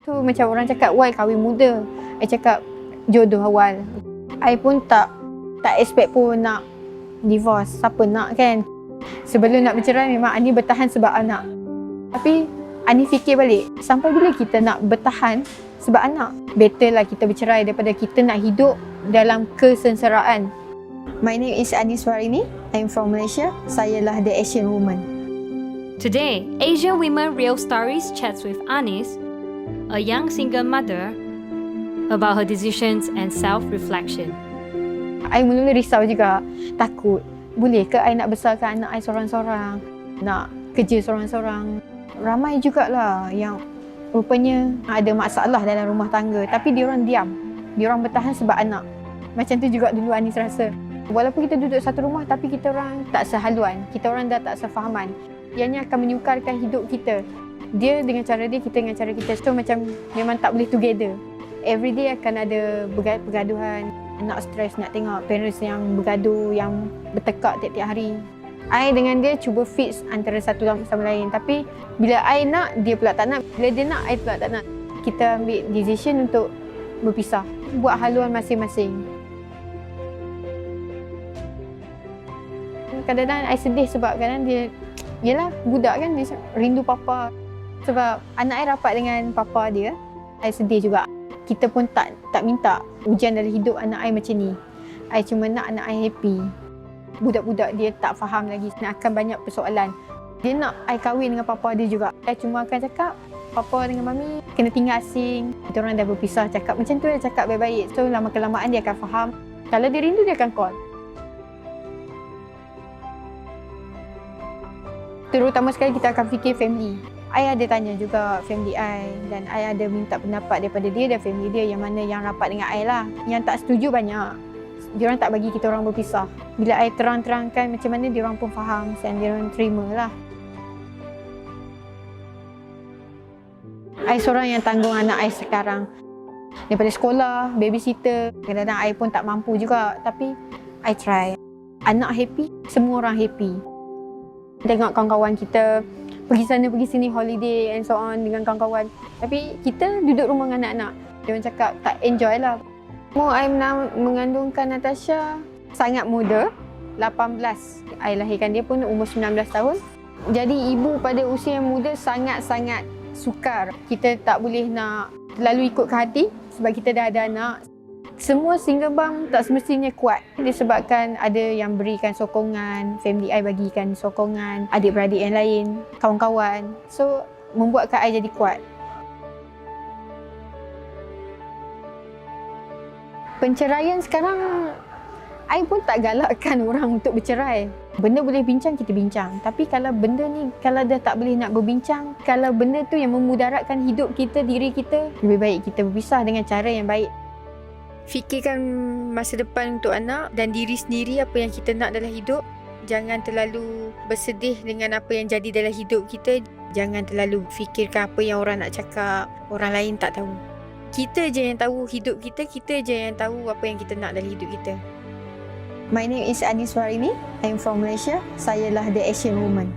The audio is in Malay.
Tu macam orang cakap, why kahwin muda? I cakap jodoh awal. I pun tak expect pun nak divorce. Siapa nak kan? Sebelum nak bercerai memang Ani bertahan sebab anak. Tapi Ani fikir balik, sampai bila kita nak bertahan sebab anak? Better lah kita bercerai daripada kita nak hidup dalam kesengsaraan. My name is Anis Warini. I'm from Malaysia. Sayalah the Asian woman. Today, Asian Women Real Stories chats with Anis, a young single mother, about her decisions and self-reflection. I mula-mula risau juga, takut. Boleh ke I nak besarkan anak I seorang-seorang? Nak kerja seorang-seorang? Ramai jugalah yang rupanya ada masalah dalam rumah tangga. Tapi diorang diam. Diorang bertahan sebab anak. Macam tu juga dulu Anis rasa. Walaupun kita duduk satu rumah tapi kita orang tak sehaluan. Kita orang dah tak sefahaman. Ianya akan menyukarkan hidup kita. Dia dengan cara dia, kita dengan cara kita. So macam memang tak boleh together. Every day akan ada pergaduhan. Anak stres nak tengok parents yang bergaduh, yang bertekak tiap-tiap hari. I dengan dia cuba fix antara satu sama lain. Tapi bila I nak, dia pula tak nak. Bila dia nak, I pula tak nak. Kita ambil decision untuk berpisah. Buat haluan masing-masing. Kadang-kadang I sedih sebab kadang dia, yelah budak kan, dia rindu papa. Sebab anak I rapat dengan papa dia, I sedih juga. Kita pun tak minta ujian dalam hidup anak I macam ni. I cuma nak anak I happy. Budak-budak dia tak faham lagi, akan banyak persoalan. Dia nak I kahwin dengan papa dia juga. I cuma akan cakap, papa dengan mami kena tinggal asing. Kita orang dah berpisah, cakap macam tu, dia cakap baik-baik. So lama-kelamaan dia akan faham. Kalau dia rindu, dia akan call. Terutama sekali kita akan fikir family. I ada tanya juga family I dan I ada minta pendapat daripada dia dan family dia yang mana yang rapat dengan I lah. Yang tak setuju banyak. Diorang tak bagi kita orang berpisah. Bila I terang-terangkan macam mana, diorang pun faham dan diorang terima lah. I seorang yang tanggung anak I sekarang. Daripada sekolah, babysitter. Kadang-kadang I pun tak mampu juga. Tapi I try. Anak happy, semua orang happy. Tengok kawan-kawan kita pergi sana, pergi sini, holiday and so on dengan kawan-kawan. Tapi kita duduk rumah dengan anak-anak. Dia orang cakap tak enjoy lah. I mengandungkan Natasha sangat muda, 18. I lahirkan dia pun umur 19 tahun. Jadi ibu pada usia yang muda sangat-sangat sukar. Kita tak boleh nak terlalu ikut ke hati sebab kita dah ada anak. Semua single mom tak semestinya kuat. Disebabkan ada yang berikan sokongan, family I bagikan sokongan, adik-beradik yang lain, kawan-kawan. So, membuatkan I jadi kuat. Penceraian sekarang, I pun tak galakkan orang untuk bercerai. Benda boleh bincang, kita bincang. Tapi kalau benda ni, kalau dah tak boleh nak berbincang, kalau benda tu yang memudaratkan hidup kita, diri kita, lebih baik kita berpisah dengan cara yang baik. Fikirkan masa depan untuk anak dan diri sendiri, apa yang kita nak dalam hidup. Jangan terlalu bersedih dengan apa yang jadi dalam hidup kita. Jangan terlalu fikirkan apa yang orang nak cakap. Orang lain tak tahu. Kita je yang tahu hidup kita. Kita je yang tahu apa yang kita nak dalam hidup kita. My name is Anis Warini. I'm from Malaysia. Sayalah the Asian woman.